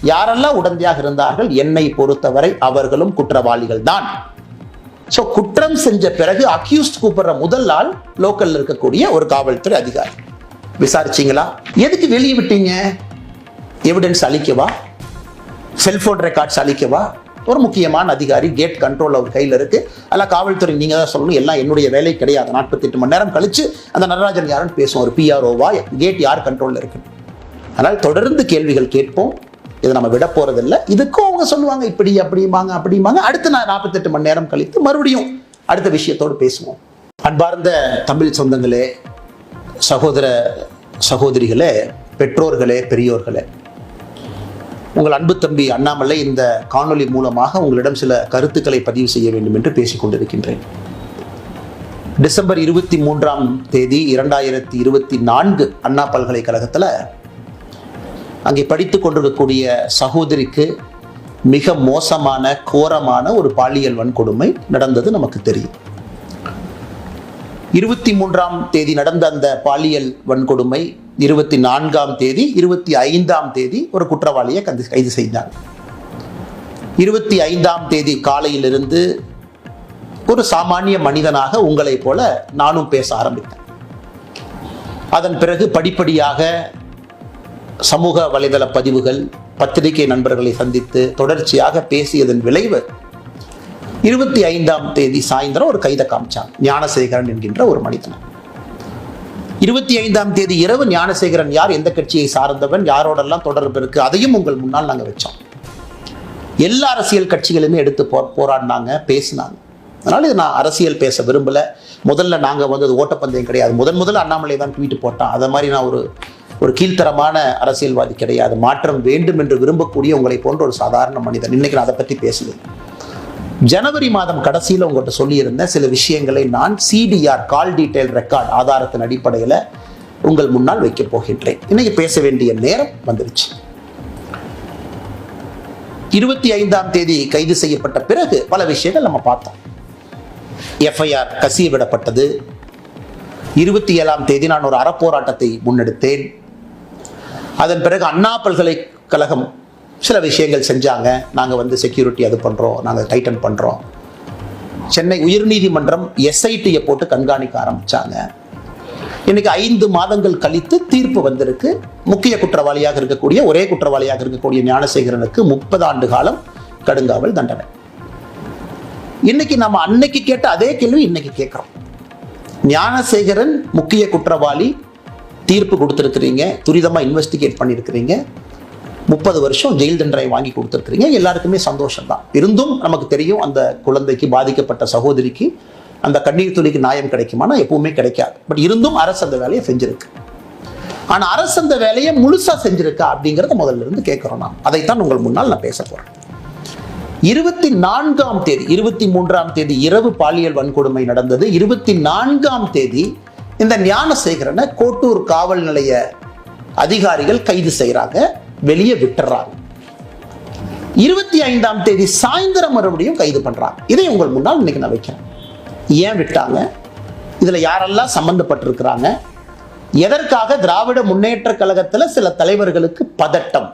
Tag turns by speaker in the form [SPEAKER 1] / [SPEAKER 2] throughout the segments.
[SPEAKER 1] யாரெல்லாம் உடந்தையாக இருந்தார்கள், என்னை பொறுத்தவரை அவர்களும் குற்றவாளிகள் தான். சோ குற்றம் செஞ்ச பிறகு அக்யூஸ்ட் கூப்பிடுற முதல் ஆள் லோக்கல்ல இருக்கக்கூடிய ஒரு காவல்துறை அதிகாரி. விசாரிச்சீங்களா? எதுக்கு வெளியே விட்டீங்க? எவிடன்ஸ் அளிக்கவா? செல்போன் ரெக்கார்ட்ஸ் அளிக்கவா? ஒரு முக்கியமான அதிகாரி, கேட் கண்ட்ரோல் அவர் கையில் இருக்கு. அதெல்லாம் காவல்துறை நீங்க தான் சொல்லணும், எல்லாம் என்னுடைய வேலை கிடையாது. 48 மணி நேரம் கழிச்சு அந்த நடராஜன் யாருன்னு பேசுவோம். ஒரு பிஆர்ஓவா, கேட் யார் கண்ட்ரோல்ல இருக்கு. அதனால் தொடர்ந்து கேள்விகள் கேட்போம். இதை நம்ம விட போறதில்லை. இதுக்கும் அவங்க சொல்லுவாங்க இப்படி அப்படிம்பாங்க. அடுத்து நான் 48 மணி நேரம் கழித்து மறுபடியும் அடுத்த விஷயத்தோடு பேசுவோம். அன்பார்ந்த தமிழ் சொந்தங்களே, சகோதர சகோதரிகளே, பெற்றோர்களே, பெரியோர்களே, உங்கள் அன்பு தம்பி அண்ணாமலை இந்த காணொலி மூலமாக உங்களிடம் சில கருத்துக்களை பதிவு செய்ய வேண்டும் என்று பேசிக் கொண்டிருக்கின்றேன். டிசம்பர் 23ஆம் தேதி 2024 அண்ணா பல்கலைக்கழகத்தில் அங்கே படித்துக் கொண்டிருக்கக்கூடிய சகோதரிக்கு மிக மோசமான, கோரமான ஒரு பாலியல் வன்கொடுமை நடந்தது நமக்கு தெரியும். 23ஆம் தேதி நடந்த அந்த பாலியல் வன்கொடுமை 24ஆம் தேதி, 25ஆம் தேதி ஒரு குற்றவாளியை கைது செய்தார். 25ஆம் தேதி காலையிலிருந்து ஒரு சாமானிய மனிதனாக உங்களை போல நானும் பேச ஆரம்பித்தேன். அதன் பிறகு படிப்படியாக சமூக வலைதள பதிவுகள், பத்திரிகை நண்பர்களை சந்தித்து தொடர்ச்சியாக பேசியதன் விளைவு 25ஆம் தேதி சாயந்தரம் ஒரு கைதை காமிச்சான், ஞானசேகரன் என்கின்ற ஒரு மனிதன். 25ஆம் தேதி இரவு ஞானசேகரன் யார், எந்த கட்சியை சார்ந்தவன், யாரோடெல்லாம் தொடர்பு இருக்கு, அதையும் உங்கள் முன்னால் நாங்கள் வச்சோம். எல்லா அரசியல் கட்சிகளுமே எடுத்து போராடினாங்க, பேசினாங்க. அதனால இது நான் அரசியல் பேச விரும்பல. முதல்ல நாங்கள் அது ஓட்டப்பந்தயம் கிடையாது. முதல்ல அண்ணாமலை தான் ட்வீட் போட்டான். அதை மாதிரி நான் ஒரு கீழ்த்தரமான அரசியல்வாதி கிடையாது. மாற்றம் வேண்டும் என்று விரும்பக்கூடிய உங்களை போன்ற ஒரு சாதாரண மனிதன். இன்னைக்கு நான் அதை பற்றி பேசுகிறேன். ஜனவரி மாதம் கடைசியில் உங்கள்கிட்ட சொல்லியிருந்த சில விஷயங்களை நான் சிடிஆர், கால் டீடைல் ரெக்கார்ட் ஆதாரத்தின் அடிப்படையில் உங்கள் முன்னால் வைக்கப் போகின்றேன். இன்னைக்கு பேச வேண்டிய நேரம் வந்துருச்சு. 25ஆம் தேதி கைது செய்யப்பட்ட பிறகு பல விஷயங்கள் நம்ம பார்த்தோம். எஃப்ஐஆர் கசிய விடப்பட்டது. 27ஆம் தேதி நான் ஒரு அறப்போராட்டத்தை முன்னெடுத்தேன். அதன் பிறகு அண்ணா பல்கலைக்கழகம் சில விஷயங்கள் செஞ்சாங்க. நாங்கள் செக்யூரிட்டி அது பண்ணுறோம், நாங்கள் டைட்டன் பண்ணுறோம். சென்னை உயர்நீதிமன்றம் எஸ்ஐடியை போட்டு கண்காணிக்க ஆரம்பித்தாங்க. இன்னைக்கு 5 மாதங்கள் கழித்து தீர்ப்பு வந்திருக்கு. முக்கிய குற்றவாளியாக இருக்கக்கூடிய, ஒரே குற்றவாளியாக இருக்கக்கூடிய ஞானசேகரனுக்கு 30 ஆண்டு காலம் கடுங்காவல் தண்டனை. இன்னைக்கு நம்ம அன்னைக்கு கேட்ட அதே கேள்வி இன்னைக்கு கேட்குறோம். ஞானசேகரன் முக்கிய குற்றவாளி, தீர்ப்பு கொடுத்துருக்கிறீங்க, துரிதமாக இன்வெஸ்டிகேட் பண்ணியிருக்கிறீங்க, 30 வருஷம் ஜெயில் தண்டனை வாங்கி கொடுத்துருக்கிறீங்க, எல்லாருக்குமே சந்தோஷம் தான். இருந்தும் நமக்கு தெரியும் அந்த குழந்தைக்கு, பாதிக்கப்பட்ட சகோதரிக்கு அந்த கண்ணீர் துளிக்கு நியாயம் கிடைக்குமானா எப்பவுமே கிடைக்காது. பட் இருந்தும் அரசு அந்த வேலையை செஞ்சிருக்கு. ஆனால் அரசு அந்த வேலையை முழுசா செஞ்சிருக்கா அப்படிங்கிறத முதல்ல இருந்து கேட்கிறோம். நாம் அதைத்தான் உங்கள் முன்னால் நான் பேச போறேன். 24ஆம் தேதி, 23ஆம் தேதி இரவு பாலியல் வன்கொடுமை நடந்தது. 24ஆம் தேதி இந்த ஞானசேகரனை கோட்டூர் காவல் நிலைய அதிகாரிகள் கைது செய்யறாங்க, வெளியே விட்டுறாங்க. 25ஆம் தேதி சாயந்தரம் மறுபடியும் கைது பண்றாங்க. இதை உங்கள் முன்னால் இன்னைக்கு நான் வைக்கிறேன். ஏன் விட்டாங்க? இதுல யாரெல்லாம் சம்பந்தப்பட்டிருக்கிறாங்க? எதற்காக திராவிட முன்னேற்ற கழகத்துல சில தலைவர்களுக்கு பதட்டம்?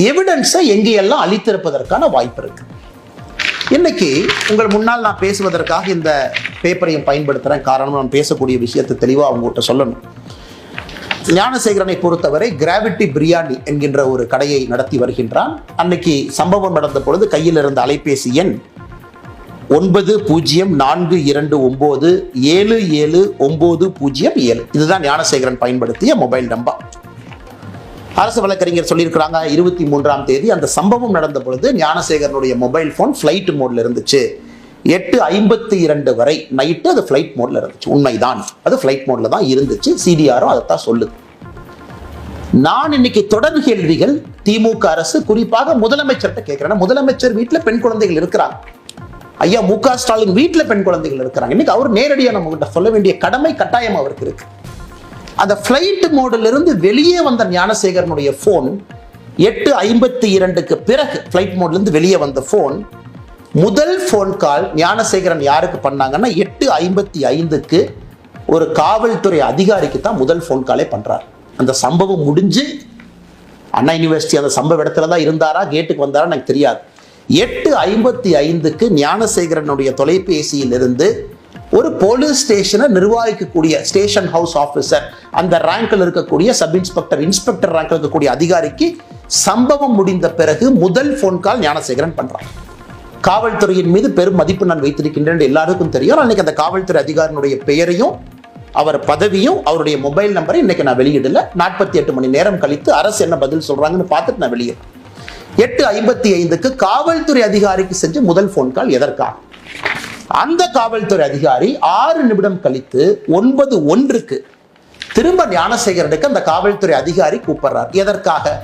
[SPEAKER 1] எவிடன்ஸை எங்கேயெல்லாம் அளித்திருப்பதற்கான வாய்ப்பு இருக்கு. இன்னைக்கு உங்கள் முன்னால் நான் பேசுவதற்காக இந்த பேப்பரையும் பயன்படுத்துறேன். காரணம், நான் பேசக்கூடிய விஷயத்தை தெளிவாக அவங்ககிட்ட சொல்லணும். ஞானசேகரனை பொறுத்தவரை கிராவிட்டி பிரியாணி என்கின்ற ஒரு கடையை நடத்தி வருகின்றான். அன்னைக்கு சம்பவம் நடந்த பொழுது கையில் இருந்த அலைபேசி எண் 9042977907. இதுதான் ஞானசேகரன் பயன்படுத்திய மொபைல் நம்பர். அரசு வழக்கறிஞர் சொல்லியிருக்கிறாங்க, 23ஆம் தேதி அந்த சம்பவம் நடந்த பொழுது ஞானசேகரனுடைய மொபைல் போன் ஃபிளைட் மோட்ல இருந்துச்சு. 8:52 வரை நைட்டு அது ஃபிளைட் மோட்ல இருந்துச்சு. உண்மைதான், அது ஃபிளைட் மோட்ல தான் இருந்துச்சு. சிடிஆரும் அதைத்தான் சொல்லுது. நான் இன்னைக்கு தொடர் கேள்விகள் திமுக அரசு, குறிப்பாக முதலமைச்சர்கிட்ட கேட்கிறேன். முதலமைச்சர் வீட்டுல பெண் குழந்தைகள் இருக்கிறாங்க. ஐயா மு.க. ஸ்டாலின் வீட்டுல பெண் குழந்தைகள் இருக்கிறாங்க. இன்னைக்கு அவர் நேரடியா நம்ம கிட்ட சொல்ல வேண்டிய கடமை கட்டாயம் அவருக்கு இருக்கு. அந்த ஃபிளைட் மோடில் இருந்து வெளியே வந்த ஞானசேகரனுடைய போன் 8:52க்கு பிறகு ஃபிளைட் மோட்ல இருந்து வெளியே வந்த போன், முதல் போன் கால் ஞானசேகரன் யாருக்கு பண்ணாங்கன்னா 8:55க்கு ஒரு காவல்துறை அதிகாரிக்கு தான் முதல் போன் காலே பண்றார். அந்த சம்பவம் முடிஞ்சு அண்ணா யூனிவர்சிட்டி அந்த சம்பவ இடத்துல தான் இருந்தாரா, கேட்டுக்கு வந்தாரா எனக்கு தெரியாது. 8:55க்கு ஞானசேகரனுடைய தொலைபேசியில் இருந்து ஒரு போலீஸ் ஸ்டேஷனை நிர்வகிக்கக்கூடிய ஸ்டேஷன் ஹவுஸ் ஆபீசர், அந்த ரேங்கில் இருக்கக்கூடிய சப் இன்ஸ்பெக்டர், இன்ஸ்பெக்டர் ரேங்கில் இருக்கக்கூடிய அதிகாரிக்கு சம்பவம் முடிந்த பிறகு முதல் போன் கால் ஞானசேகரன் பண்றான். காவல்துறையின் மீது பெரும் மதிப்பு நான் வைத்திருக்கின்றேன் எல்லாருக்கும் தெரியும். அன்னைக்கு அந்த காவல்துறை அதிகாரினுடைய பெயரையும் அவர் பதவியும் அவருடைய மொபைல் நம்பரை இன்னைக்கு நான் வெளியிடல. 48 மணி நேரம் கழித்து அரசு என்ன பதில் சொல்றாங்கன்னு பார்த்துட்டு நான் வெளியிடுறேன். 8:55க்கு காவல்துறை அதிகாரிக்கு செஞ்ச முதல் போன் கால் எதற்காக? அந்த காவல்துறை அதிகாரி 6 நிமிடம் கழித்து 9:01க்கு திரும்ப ஞானசேகரனுக்கு அந்த காவல்துறை அதிகாரி கூப்பிடுறார். எதற்காக?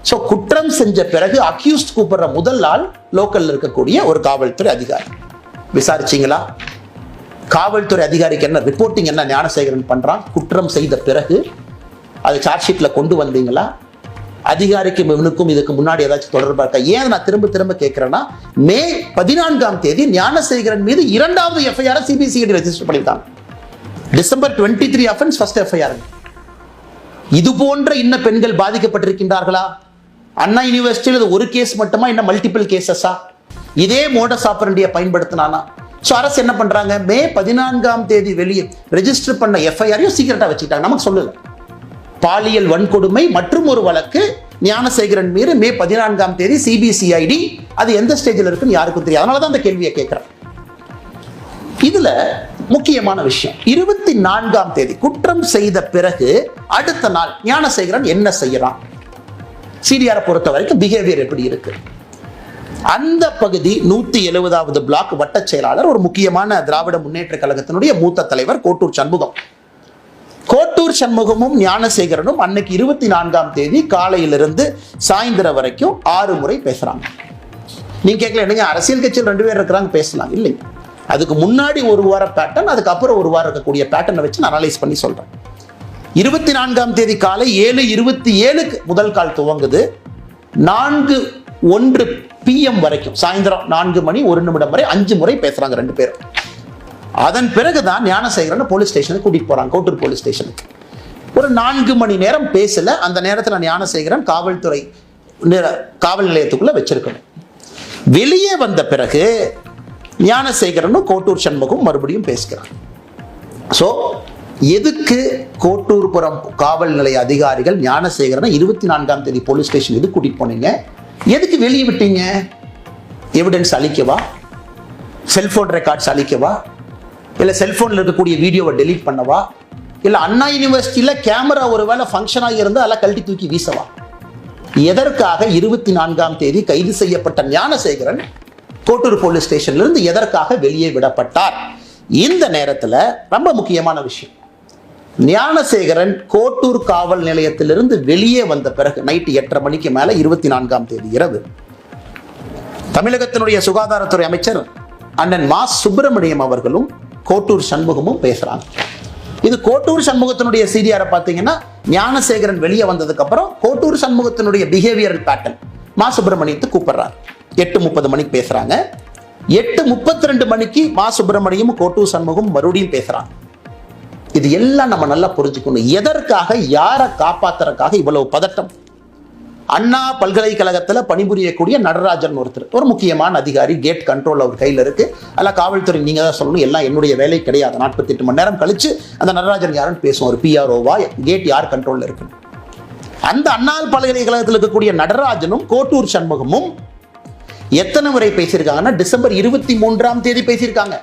[SPEAKER 1] சோ குற்றம் செஞ்ச பிறகு அக்யூஸ்ட் கூப்பிடுற முதல் ஆள் லோக்கல்ல இருக்கக்கூடிய ஒரு காவல்துறை அதிகாரி. விசாரிச்சீங்களா? காவல்துறை அதிகாரிக்கு என்ன ரிப்போர்ட்டிங் என்ன ஞானசேகரன் பண்றான்? குற்றம் செய்த பிறகு அது சார்ஜ் ஷீட்ல கொண்டு வந்தீங்களா? அதிகாரிக்கும் இவனுக்கும் இதுக்கு முன்னாடி ஏதாச்சும் தொடர்பா இருக்கா? ஏன் நான் திரும்ப திரும்ப கேட்கிறேன்னா, மே 14ஆம் தேதி ஞானசேகரன் மீது 2வது எஃப்ஐஆர் சிபிசிஐடி ரெஜிஸ்டர் பண்ணிருக்காங்க. December 23 offence, first FIR. இது போன்ற இன்ன பெண்கள் பாதிக்கப்பட்டிருக்கின்றார்களா? அண்ணா யூனிவர்சிட்டியில் ஒரு கேஸ் மட்டுமா, இன்னும் மல்டிபிள் கேசஸா? இதே மோடஸ் ஆபரண்டியை பயன்படுத்தினானா? சோ அரசு என்ன பண்றாங்க, மே 14ஆம் தேதி வெளியே ரெஜிஸ்டர் பண்ண எஃப்ஐஆரையும் சீக்கிரட்டா வச்சுக்கிட்டாங்க. நமக்கு சொல்லல. பாலியல் வன்கொடுமை மற்றும் ஒரு வழக்கு ஞானசேகரன் மீது மே 14ஆம் தேதி சிபிசிஐடி, அது எந்த ஸ்டேஜில் இருக்குன்னு யாருக்கும் தெரியாது. அதனாலதான் அந்த கேள்வியை கேட்கிறேன். இதுல முக்கியமான விஷயம், 24ஆம் தேதி குற்றம் செய்த பிறகு அடுத்த நாள் ஞானசேகரன் என்ன செய்யறான்? சிடிஆரை பொறுத்த வரைக்கும் பிஹேவியர் எப்படி இருக்கு? அந்த பகுதி 170வது பிளாக் வட்ட செயலாளர், ஒரு முக்கியமான திராவிட முன்னேற்ற கழகத்தினுடைய மூத்த தலைவர் கோட்டூர் சண்முகம். கோட்டூர் சண்முகமும் ஞானசேகரனும் அன்னைக்கு 24ஆம் தேதி காலையிலிருந்து சாயந்தரம் வரைக்கும் 6 முறை பேசுறாங்க. நீங்க கேட்கல, என்னங்க அரசியல் கட்சியில் 2 பேர் இருக்கிறாங்க பேசலாம் இல்லைங்க. அதுக்கு முன்னாடி ஒரு வார பேட்டர்ன், அதுக்கப்புறம் ஒரு வாரம் இருக்கக்கூடிய பேட்டர்னை வச்சு நான் அனலைஸ் பண்ணி சொல்றேன். 24ஆம் தேதி காலை 7:27க்கு முதல் கால் துவங்குது. 4:01 PM வரைக்கும், சாயந்தரம் 4 மணி 1 நிமிடம் வரை 5 முறை பேசுறாங்க 2 பேரும். அதன் பிறகுதான் ஞானசேகரன் போலீஸ் ஸ்டேஷனுக்கு கூட்டிட்டு போறாங்க, கோட்டூர் போலீஸ் ஸ்டேஷனுக்கு. ஒரு 4 மணி நேரம் பேசல. அந்த நேரத்தில் ஞானசேகரன் காவல் நிலையத்துக்குள்ள வச்சிருக்கணும். வெளியே வந்த பிறகு ஞானசேகரனும் கோட்டூர் சண்முகம் மறுபடியும் பேசுகிறார். சோ எதுக்கு கோட்டூர்புரம் காவல் நிலைய அதிகாரிகள் ஞானசேகரனை 24ஆம் தேதி போலீஸ் ஸ்டேஷன் எதுக்கு கூட்டிட்டு போனீங்க? எதுக்கு வெளியே விட்டீங்க? எவிடன்ஸ் அளிக்கவா? செல்போன் ரெக்கார்ட்ஸ் அளிக்கவா? இல்ல செல்போன்ல இருக்கக்கூடிய வீடியோவை டெலீட் பண்ணவா? இல்ல அண்ணா யூனிவர்சிட்டியில கேமரா ஒருவேளை ஃபங்க்ஷன் ஆகி இருந்தா அதெல்லாம் கழட்டி தூக்கி வீசவா? எதற்காக 24ஆம் தேதி கைது செய்யப்பட்ட ஞானசேகரன் கோட்டூர் போலீஸ் ஸ்டேஷன்ல இருந்து எதற்காக வெளியே விடப்பட்டார்? இந்த நேரத்துல ரொம்ப முக்கியமான விஷயம், ஞானசேகரன் கோட்டூர் காவல் நிலையத்திலிருந்து வெளியே வந்த பிறகு நைட்டு 8:30 மணிக்கு மேல 24ஆம் தேதி இரவு தமிழகத்தினுடைய சுகாதாரத்துறை அமைச்சர் அண்ணன் மா சுப்பிரமணியம் அவர்களும் கோட்டூர் சண்முகமும் பேசுறாங்க. இது கோட்டூர் சண்முகத்தினுடைய சிடிஆரை பார்த்தீங்கன்னா, ஞானசேகரன் வெளியே வந்ததுக்கு அப்புறம் கோட்டூர் சண்முகத்தினுடைய பிஹேவியரல் பேட்டர்ன் மா சுப்பிரமணியத்தை கூப்பிடுறாரு. 8:30 மணிக்கு பேசுறாங்க. 8:32 மணிக்கு மா சுப்பிரமணியம் கோட்டூர் சண்முகம் மறுபடியும் பேசுறாங்க. இது எல்லாம் நம்ம நல்லா புரிஞ்சுக்கணும். எதற்காக, யாரை காப்பாத்துறதுக்காக இவ்வளவு பதட்டம்? அண்ணா பல்கலைக்கழகத்தில் பணிபுரியக்கூடிய நடராஜன் ஒருத்தர், ஒரு முக்கியமான அதிகாரி, கேட் கண்ட்ரோல் அவர் கையில் இருக்கு. அதெல்லாம் காவல்துறை நீங்க தான் சொல்லணும், எல்லாம் என்னுடைய வேலை கிடையாது. 48 மணி நேரம் கழிச்சு அந்த நடராஜன் யாருன்னு பேசுவோம். ஒரு PROவா, கேட் யார் கண்ட்ரோல்ல இருக்கு? அந்த அண்ணா பல்கலைக்கழகத்தில் இருக்கக்கூடிய நடராஜனும் கோட்டூர் சண்முகமும் எத்தனை முறை பேசியிருக்காங்கன்னா, டிசம்பர் 23ஆம் தேதி பேசியிருக்காங்க,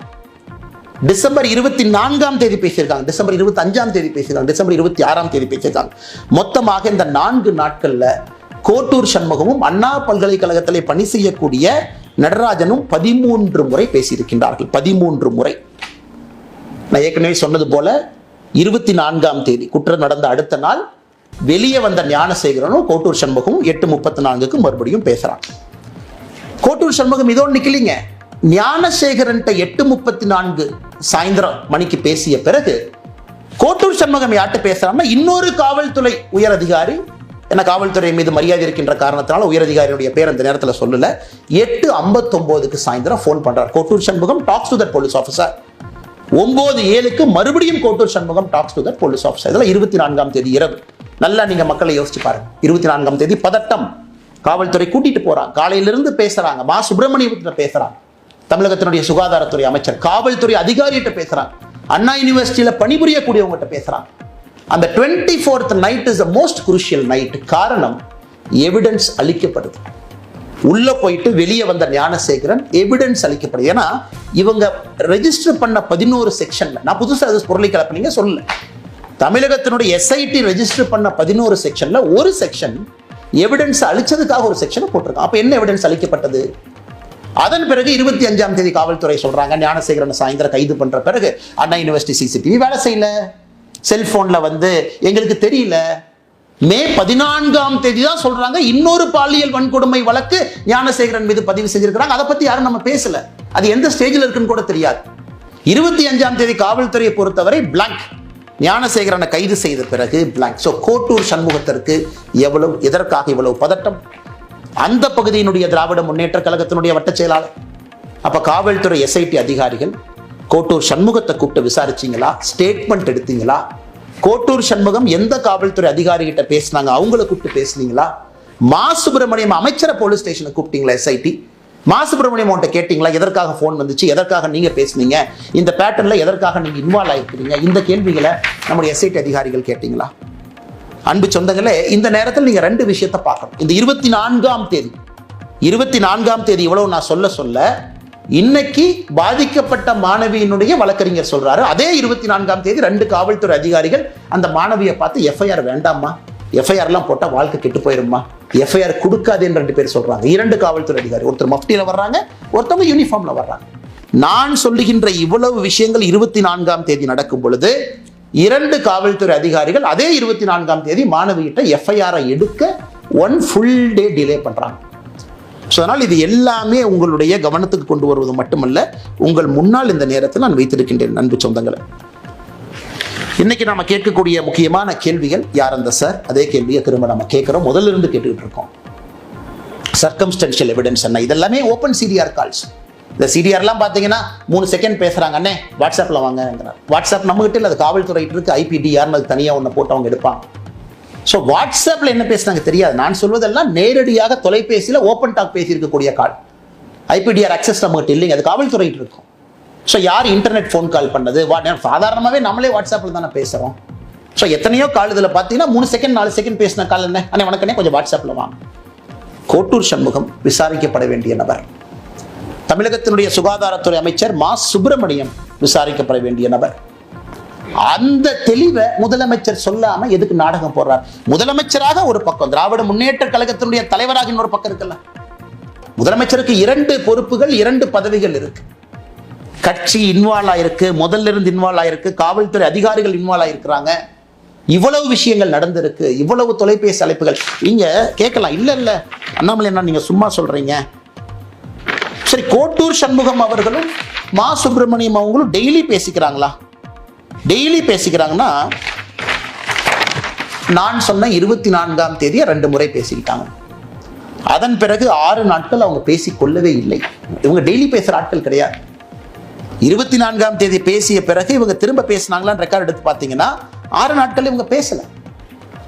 [SPEAKER 1] டிசம்பர் 24ஆம் தேதி பேசியிருக்காங்க, டிசம்பர் 25ஆம் தேதி பேசியிருக்காங்க, டிசம்பர் 26ஆம் தேதி பேசியிருக்காங்க. மொத்தமாக இந்த 4 நாட்கள்ல கோட்டூர் சண்முகமும் அண்ணா பல்கலைக்கழகத்திலே பணி செய்யக்கூடிய நடராஜனும் 13 முறை பேசியிருக்கின்றார்கள். 13 முறை. நான் ஏற்கனவே சொன்னது போல 24ஆம் தேதி குற்றம் நடந்த அடுத்த நாள் வெளியே வந்த ஞானசேகரனும் கோட்டூர் சண்முகமும் 8:34க்கு மறுபடியும் பேசுறாங்க. கோட்டூர் சண்முகம் இதோடு நிக்கலிங்க. ஞானசேகரன் 8:34 சாயந்தரம் மணிக்கு பேசிய பிறகு கோட்டூர் சண்முகம் யார்கிட்ட பேசுறாங்கன்னா, இன்னொரு காவல்துறை உயர் அதிகாரி, என்ன காவல்துறை மீது மரியாதை இருக்கின்ற காரணத்தினால உயர் அதிகாரியுடைய பேர் அந்த நேரத்தில் சொல்லல, 8:59க்கு சாயந்தரம் போன் பண்றார் Kottur Shanmugam, talks to that police officer. 9:07க்கு மறுபடியும் Kottur Shanmugam talks to that police officer. இதெல்லாம் 24ஆம் தேதி இரவு. நல்லா நீங்க மக்களை யோசிச்சு பாருங்க. 24ஆம் தேதி பதட்டம், காவல்துறை கூட்டிட்டு போறாங்க, காலையிலிருந்து பேசுறாங்க, மா சுப்பிரமணியத்திட்ட பேசுறாங்க, தமிழகத்தினுடைய சுகாதாரத்துறை அமைச்சர் காவல்துறை அதிகாரிகிட்ட பேசுறாங்க, அண்ணா யூனிவர்சிட்டியில பணிபுரியக்கூடியவங்ககிட்ட பேசுறாங்க. அந்த 24th night is the most crucial night. காரணம், எவிடன்ஸ் அளிக்கப்படுது. உள்ள போயிட்டு வெளியே வந்த ஞானசேகரன் எவிடன்ஸ் அளிக்கப்படுது. ஏன்னா இவங்க ரெஜிஸ்டர் பண்ண 11 செக்ஷன்ல, நான் புதுசாக அது பொருளை கலப்பினீங்க சொல்லல, தமிழகத்தினுடைய எஸ்ஐடி ரெஜிஸ்டர் பண்ண 11 செக்ஷன்ல ஒரு செக்ஷன் எவிடன்ஸ் அளிச்சதுக்காக ஒரு செக்ஷனை போட்டிருக்கான். அப்ப என்ன எவிடன்ஸ் அளிக்கப்பட்டது? அதன் பிறகு 25ஆம் தேதி காவல்துறை சொல்றாங்க ஞானசேகரன் சாயந்தரம் கைது பண்ற பிறகு அண்ணா யூனிவர்சிட்டி சிசிடிவி வேலை செய்யல, செல்போன்ல எங்களுக்கு தெரியல. மே 14ஆம் தேதி தான் சொல்றாங்க இன்னொரு பாலியல் வன்கொடுமை வழக்கு ஞானசேகரன் மீது பதிவு செஞ்சிருக்கிறாங்க. அதை பத்தி யாரும் நம்ம பேசல, அது எந்த ஸ்டேஜில் இருக்குன்னு கூட தெரியாது. 25ஆம் தேதி காவல்துறையை பொறுத்தவரை பிளாங்க். ஞானசேகரனை கைது செய்த பிறகு பிளாங்க். சோ கோட்டூர் சண்முகத்திற்கு எதற்காக இவ்வளவு பதட்டம்? அந்த பகுதியினுடைய திராவிட முன்னேற்ற கழகத்தினுடைய வட்ட செயலாளர். அப்ப காவல்துறை எஸ்ஐடி அதிகாரிகள் கோட்டூர் சண்முகத்தை கூப்பிட்டு விசாரிச்சீங்களா? ஸ்டேட்மெண்ட் எடுத்தீங்களா? கோட்டூர் சண்முகம் எந்த காவல்துறை அதிகாரி கிட்ட பேசினாங்க, அவங்கள கூப்பிட்டு பேசுனீங்களா? மா சுப்பிரமணியம் அமைச்சரை போலீஸ் ஸ்டேஷனுக்கு கூப்பிட்டீங்களா? எஸ்ஐடி மா சுப்பிரமணியம் அவன்கிட்ட கேட்டீங்களா? எதற்காக போன் வந்துச்சு, எதற்காக நீங்க பேசுனீங்க, இந்த பேட்டர்ன்ல எதற்காக நீங்க இன்வால்வ் ஆயிருக்கிறீங்க? இந்த கேள்விகளை நம்முடைய எஸ்ஐடி அதிகாரிகள் கேட்டீங்களா? அன்பு சொந்தங்களே, இந்த நேரத்தில் நீங்க ரெண்டு விஷயத்தை பார்க்கணும். இந்த 24ஆம் தேதி இவ்வளவு நான் சொல்ல இன்னைக்கு பாதிக்கப்பட்ட மாணவியினுடைய வழக்கறிஞர் சொல்றாரு, அதே 24ஆம் தேதி 2 காவல்துறை அதிகாரிகள் அந்த மாணவியை பார்த்து எஃப்ஐஆர் வேண்டாமா, எஃப்ஐஆர் எல்லாம் போட்டா வாழ்க்கை கெட்டு போயிருமா, எஃப்ஐஆர் கொடுக்காதுன்னு 2 பேர் சொல்றாங்க. 2 காவல்துறை அதிகாரி, ஒருத்தர் மஃப்டியில வர்றாங்க, ஒருத்தவங்க யூனிஃபார்ம்ல வர்றாங்க. நான் சொல்லுகின்ற இவ்வளவு விஷயங்கள் 24ஆம் தேதி நடக்கும் பொழுது 2 காவல்துறை அதிகாரிகள் அதே 24ஆம் தேதி மாணவியிட்ட எஃப்ஐஆர் எடுக்க 1 full day டிலே பண்றாங்க. அதனால் இது எல்லாமே உங்களுடைய கவனத்துக்கு கொண்டு வருவது மட்டுமல்ல, உங்கள் முன்னால் இந்த நேரத்தில் நான் வைத்திருக்கின்றேன். அன்பு சொந்தங்களை, இன்னைக்கு நாம கேட்கக்கூடிய முக்கியமான கேள்விகள், யார் அந்த சார்? அதே கேள்வியை திரும்ப நம்ம கேட்கிறோம், முதல்ல இருந்து கேட்டுக்கிட்டு இருக்கோம். சர்க்கம்ஸ்டன்ஷியல் எவிடன்ஸ் என்ன? இதெல்லாமே ஓப்பன் சிடிஆர் கால்ஸ். இந்த சிடிஆர்லாம் பார்த்தீங்கன்னா 3 செகண்ட் பேசுறாங்க, அண்ணே வாட்ஸ்அப்பில் வாங்கிறார். வாட்ஸ்அப் நம்மகிட்ட இல்லை, அது காவல்துறை இருக்கு, ஐபிடிஆர்னு அது தனியாக ஒன்று போட்டு அவங்க எடுப்பாங்க. ஸோ வாட்ஸ்அப்பில் என்ன பேசுனாங்க தெரியாது. நான் சொல்வதெல்லாம் நேரடியாக தொலைபேசியில் ஓப்பன் டாக் பேசியிருக்கக்கூடிய கால். ஐபிடிஆர் அக்சஸ் நம்மகிட்ட இல்லைங்க, அது காவல்துறை இருக்கும். ஸோ யார் இன்டர்நெட் ஃபோன் கால் பண்ணது? சாதாரணமாகவே நம்மளே வாட்ஸ்அப்பில் தானே பேசுகிறோம். ஸோ எத்தனையோ கால் இதில் பார்த்தீங்கன்னா 3 செகண்ட் 4 செகண்ட் பேசின கால் என்ன, அண்ணே வணக்கண்ணே கொஞ்சம் வாட்ஸ்அப்பில் வாங்க. கோட்டூர் சண்முகம் விசாரிக்கப்பட வேண்டிய நபர். தமிழகத்தினுடைய சுகாதாரத்துறை அமைச்சர் மா சுப்பிரமணியம் விசாரிக்கப்பட வேண்டிய நபர். அந்த தெளிவை முதலமைச்சர் சொல்லாம எதுக்கு நாடகம் போடுறார்? முதலமைச்சராக ஒரு பக்கம், திராவிட முன்னேற்ற கழகத்தினுடைய தலைவராக இன்னொரு பக்கம் இருக்குல்ல. முதலமைச்சருக்கு 2 பொறுப்புகள், 2 பதவிகள் இருக்கு. கட்சி இன்வால்வ் ஆயிருக்கு, முதல்ல இருந்து இன்வால்வ் ஆயிருக்கு, காவல்துறை அதிகாரிகள் இன்வால்வ் ஆயிருக்கிறாங்க. இவ்வளவு விஷயங்கள் நடந்திருக்கு, இவ்வளவு தொலைபேசி அழைப்புகள். நீங்க கேட்கலாம், இல்ல அண்ணாமலை என்ன நீங்க சும்மா சொல்றீங்க? சரி, கோட்டூர் சண்முகம் அவர்களும் மா சுப்பிரமணியம் அவங்களும் டெய்லி பேசிக்கிறாங்களா? டெய்லி பேசிக்கிறாங்கன்னா, நான் சொன்ன 24ஆம் தேதியை 2 முறை பேசிக்கிட்டாங்க. அதன் பிறகு 6 நாட்கள் அவங்க பேசிக்கொள்ளவே இல்லை. இவங்க டெய்லி பேசுற ஆட்கள் கிடையாது. 24ஆம் தேதி பேசிய பிறகு இவங்க திரும்ப பேசினாங்களான்னு ரெக்கார்ட் எடுத்து பார்த்தீங்கன்னா 6 நாட்கள் இவங்க பேசல.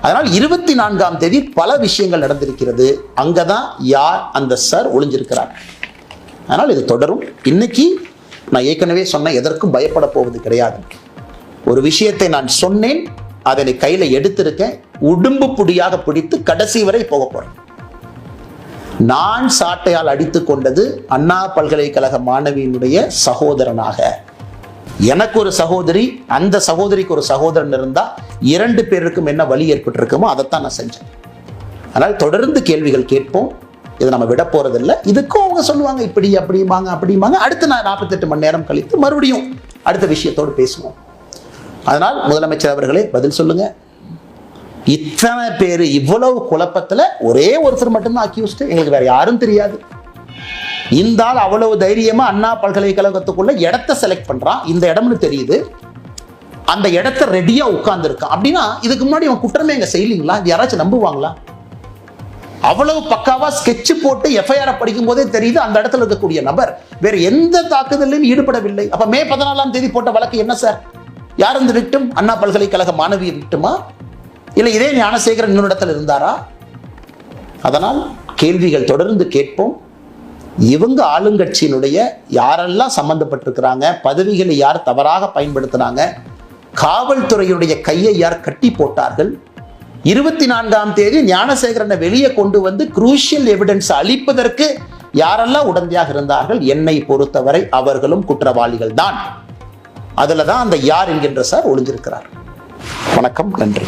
[SPEAKER 1] அதனால் 24ஆம் தேதி பல விஷயங்கள் நடந்திருக்கிறது. அங்கதான் யார் அந்த சார் ஒளிஞ்சிருக்கிறார். அதனால் இது தொடரும். இன்னைக்கு நான் ஏற்கனவே சொன்ன, எதற்கும் பயப்பட போவது கிடையாது. ஒரு விஷயத்தை நான் சொன்னேன், அதனை கையில எடுத்திருக்கேன், உடும்பு புடியாக பிடித்து கடைசி வரை போக போறேன். நான் சாட்டையால் அடித்துக் கொண்டது அண்ணா பல்கலைக்கழக மாணவியினுடைய சகோதரனாக. எனக்கு ஒரு சகோதரி, அந்த சகோதரிக்கு ஒரு சகோதரன் இருந்தா 2 பேருக்கும் என்ன வலி ஏற்பட்டிருக்குமோ அதைத்தான் நான் செஞ்சேன். அதனால் தொடர்ந்து கேள்விகள் கேட்போம். இதை நம்ம விட போறதில்லை. இதுக்கும் அவங்க சொல்லுவாங்க இப்படி அப்படிமாங்க. அடுத்து நான் 48 மணி நேரம் கழித்து மறுபடியும் அடுத்த விஷயத்தோடு பேசுவோம். அதனால் முதலமைச்சர் அவர்களே பதில் சொல்லுங்க. இத்தனை பேர் இவ்வளவு குழப்பத்துல ஒரே ஒருத்தர் மட்டும்தான் அக்யூஸ்ட், எங்களுக்கு வேற யாரும் தெரியாது. இந்த ஆள் அவ்வளவு தைரியமா அண்ணா பல்கலைக்கழகத்துக்குள்ள இடத்தை செலக்ட் பண்றான், இந்த இடம்னு தெரியுது, அந்த இடத்த ரெடியா உட்கார்ந்து இருக்கான். அப்படின்னா இதுக்கு முன்னாடி அவன் குற்றமே எங்க செய்யலீங்களா? யாராச்சும் நம்புவாங்களா? அவ்வளவு பக்காவா ஸ்கெட்ச் போட்டு எஃப்ஐஆர் படிக்கும் போதே தெரியுது அந்த இடத்துல இருக்கக்கூடிய நபர் வேற எந்த தாக்குதலையும் ஈடுபடவில்லை. அப்ப மே 14ஆம் தேதி போட்ட வழக்கு என்ன சார்? யார் இந்த விக்டிம்? அண்ணா பல்கலைக்கழக மாணவி விக்டிமா? இல்லை இதே ஞானசேகரன் இன்னொரு இடத்துல இருந்தாரா? அதனால் கேள்விகள் தொடர்ந்து கேட்போம். இவங்க ஆளுங்கட்சியினுடைய யாரெல்லாம் சம்பந்தப்பட்டிருக்கிறாங்க, பதவிகளை யார் தவறாக பயன்படுத்தினாங்க, காவல்துறையுடைய கையை யார் கட்டி போட்டார்கள், 24ஆம் தேதி ஞானசேகரனை வெளியே கொண்டு வந்து குரூஷியல் எவிடன்ஸ் அளிப்பதற்கு யாரெல்லாம் உடந்தையாக இருந்தார்கள், என்னை பொறுத்தவரை அவர்களும் குற்றவாளிகள் தான். அதுல தான் அந்த யார் என்கின்ற சார் ஒளிஞ்சிருக்கிறார். வணக்கம், நன்றி.